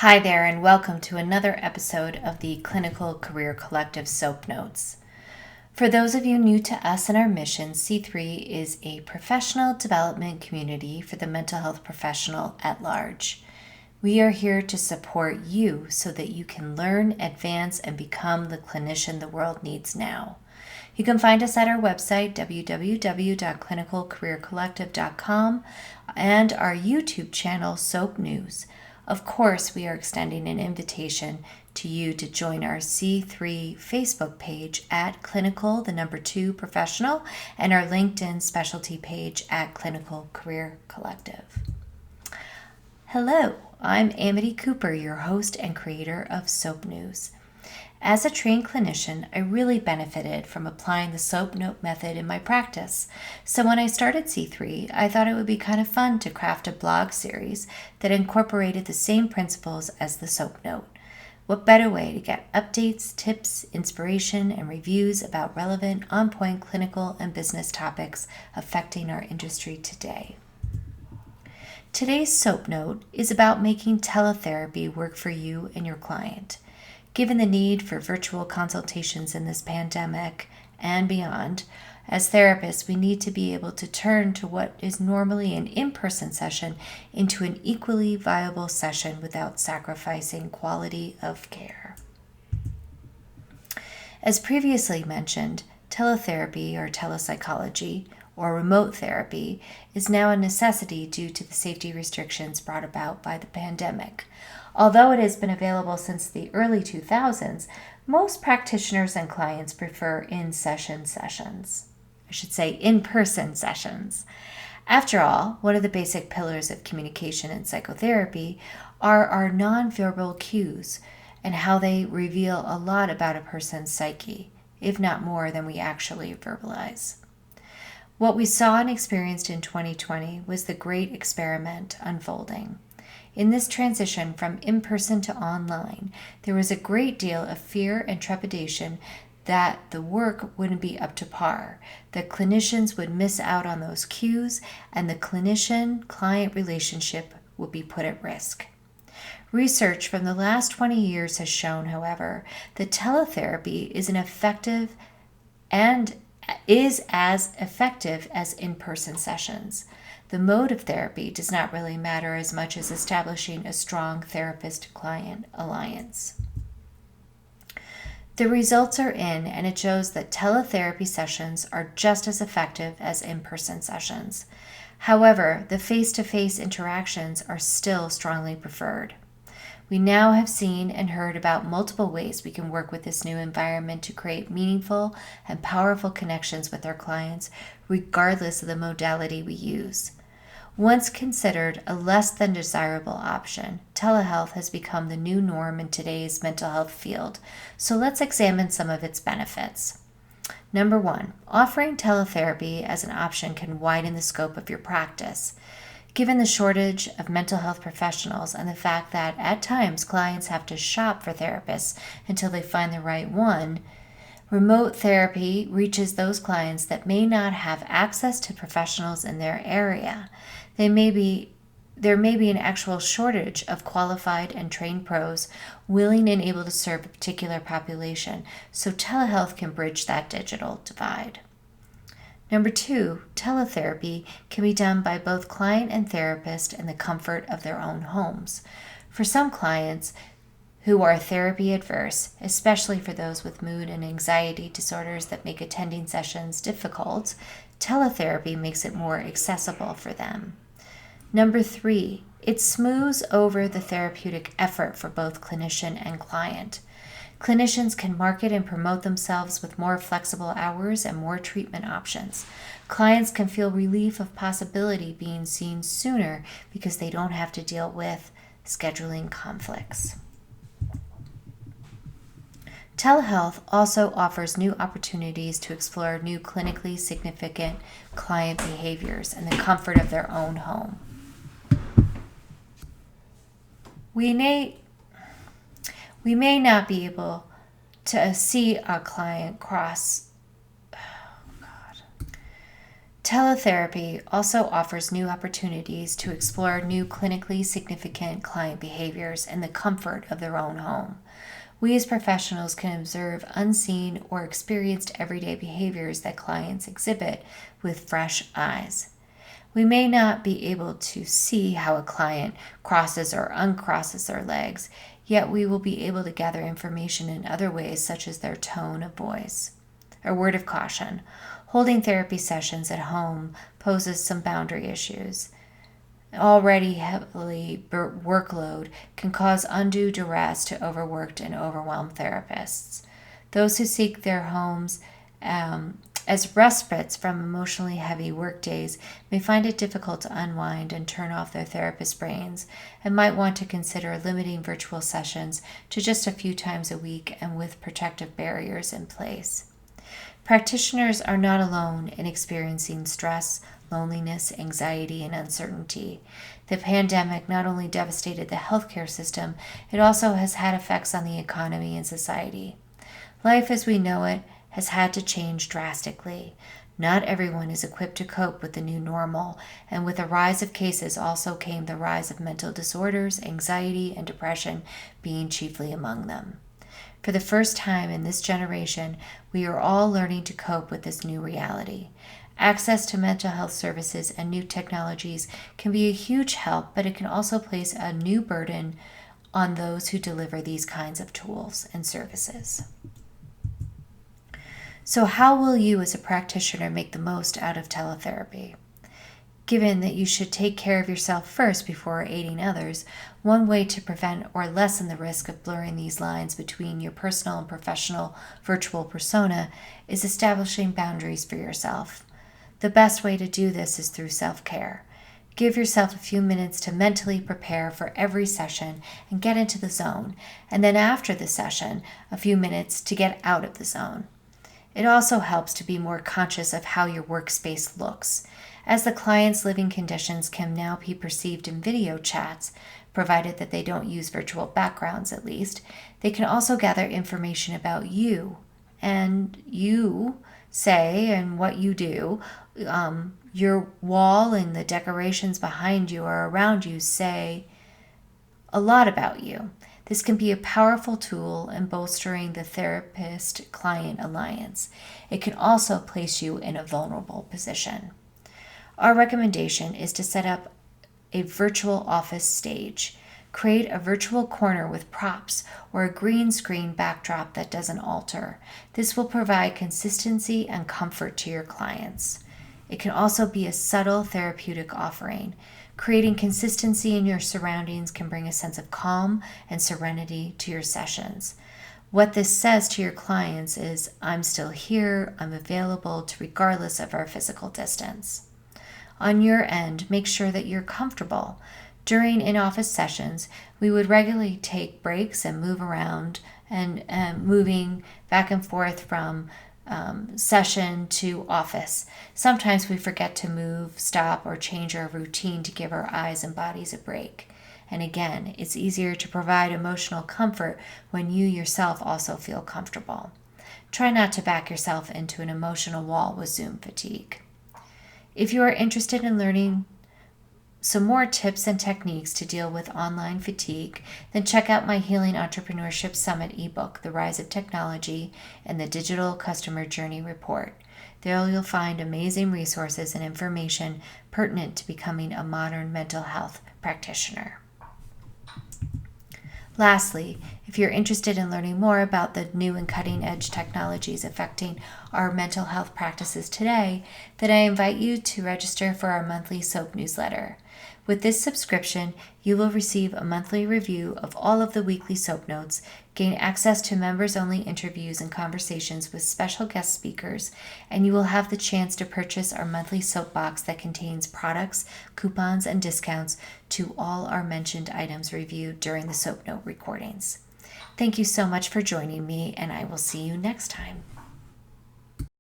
Hi there, and welcome to another episode of the Clinical Career Collective SOAP Notes. For those of you new to us and our mission, C3 is a professional development community for the mental health professional at large. We are here to support you so that you can learn, advance, and become the clinician the world needs now. You can find us at our website, www.clinicalcareercollective.com, and our YouTube channel, SOAP News. Of course, we are extending an invitation to you to join our C3 Facebook page at Clinical, 2 Professional, and our LinkedIn specialty page at Clinical Career Collective. Hello, I'm Amity Cooper, your host and creator of SOAP News. As a trained clinician, I really benefited from applying the SOAP Note method in my practice. So when I started C3, I thought it would be kind of fun to craft a blog series that incorporated the same principles as the SOAP Note. What better way to get updates, tips, inspiration, and reviews about relevant, on-point clinical and business topics affecting our industry today? Today's SOAP Note is about making teletherapy work for you and your client. Given the need for virtual consultations in this pandemic and beyond, as therapists, we need to be able to turn to what is normally an in-person session into an equally viable session without sacrificing quality of care. As previously mentioned, teletherapy or telepsychology or remote therapy is now a necessity due to the safety restrictions brought about by the pandemic. Although it has been available since the early 2000s, most practitioners and clients prefer in-person sessions. After all, one of the basic pillars of communication in psychotherapy are our nonverbal cues and how they reveal a lot about a person's psyche, if not more than we actually verbalize. What we saw and experienced in 2020 was the great experiment unfolding. In this transition from in-person to online, there was a great deal of fear and trepidation that the work wouldn't be up to par, that clinicians would miss out on those cues, and the clinician-client relationship would be put at risk. Research from the last 20 years has shown, however, that teletherapy is as effective as in-person sessions. The mode of therapy does not really matter as much as establishing a strong therapist-client alliance. The results are in, and it shows that teletherapy sessions are just as effective as in-person sessions. However, the face-to-face interactions are still strongly preferred. We now have seen and heard about multiple ways we can work with this new environment to create meaningful and powerful connections with our clients, regardless of the modality we use. Once considered a less than desirable option, telehealth has become the new norm in today's mental health field, so let's examine some of its benefits. Number 1, offering teletherapy as an option can widen the scope of your practice. Given the shortage of mental health professionals and the fact that at times clients have to shop for therapists until they find the right one, remote therapy reaches those clients that may not have access to professionals in their area. There may be an actual shortage of qualified and trained pros willing and able to serve a particular population, so telehealth can bridge that digital divide. Number 2, teletherapy can be done by both client and therapist in the comfort of their own homes. For some clients who are therapy adverse, especially for those with mood and anxiety disorders that make attending sessions difficult, teletherapy makes it more accessible for them. Number 3, it smooths over the therapeutic effort for both clinician and client. Clinicians can market and promote themselves with more flexible hours and more treatment options. Clients can feel relief of possibility being seen sooner because they don't have to deal with scheduling conflicts. Telehealth also offers new opportunities to explore new clinically significant client behaviors in the comfort of their own home. We may not be able to see our client Teletherapy also offers new opportunities to explore new clinically significant client behaviors in the comfort of their own home. We as professionals can observe unseen or experienced everyday behaviors that clients exhibit with fresh eyes. We may not be able to see how a client crosses or uncrosses their legs, yet we will be able to gather information in other ways, such as their tone of voice. A word of caution: holding therapy sessions at home poses some boundary issues. Already heavily workload can cause undue duress to overworked and overwhelmed therapists. Those who seek their homes as respites from emotionally heavy workdays may find it difficult to unwind and turn off their therapist brains, and might want to consider limiting virtual sessions to just a few times a week and with protective barriers in place. Practitioners are not alone in experiencing stress, loneliness, anxiety, and uncertainty. The pandemic not only devastated the healthcare system, it also has had effects on the economy and society. Life as we know it has had to change drastically. Not everyone is equipped to cope with the new normal, and with the rise of cases also came the rise of mental disorders, anxiety, and depression being chiefly among them. For the first time in this generation, we are all learning to cope with this new reality. Access to mental health services and new technologies can be a huge help, but it can also place a new burden on those who deliver these kinds of tools and services. So how will you as a practitioner make the most out of teletherapy? Given that you should take care of yourself first before aiding others, one way to prevent or lessen the risk of blurring these lines between your personal and professional virtual persona is establishing boundaries for yourself. The best way to do this is through self-care. Give yourself a few minutes to mentally prepare for every session and get into the zone, and then after the session, a few minutes to get out of the zone. It also helps to be more conscious of how your workspace looks, as the client's living conditions can now be perceived in video chats, provided that they don't use virtual backgrounds at least. They can also gather information about you and you say and what you do. Your wall and the decorations behind you or around you say a lot about you. This can be a powerful tool in bolstering the therapist-client alliance. It can also place you in a vulnerable position. Our recommendation is to set up a virtual office stage. Create a virtual corner with props or a green screen backdrop that doesn't alter. This will provide consistency and comfort to your clients. It can also be a subtle therapeutic offering. Creating consistency in your surroundings can bring a sense of calm and serenity to your sessions. What this says to your clients is, I'm still here, I'm available regardless of our physical distance. On your end, make sure that you're comfortable. During in-office sessions, we would regularly take breaks and move around and moving back and forth from session to office. Sometimes we forget to move, stop, or change our routine to give our eyes and bodies a break. And again, it's easier to provide emotional comfort when you yourself also feel comfortable. Try not to back yourself into an emotional wall with Zoom fatigue. If you are interested in learning some more tips and techniques to deal with online fatigue, then check out my Healing Entrepreneurship Summit ebook, The Rise of Technology, and the Digital Customer Journey Report. There you'll find amazing resources and information pertinent to becoming a modern mental health practitioner. Lastly, if you're interested in learning more about the new and cutting-edge technologies affecting our mental health practices today, then I invite you to register for our monthly S.O.A.P newsletter. With this subscription, you will receive a monthly review of all of the weekly S.O.A.P notes, gain access to members-only interviews and conversations with special guest speakers, and you will have the chance to purchase our monthly S.O.A.P box that contains products, coupons, and discounts to all our mentioned items reviewed during the S.O.A.P note recordings. Thank you so much for joining me, and I will see you next time.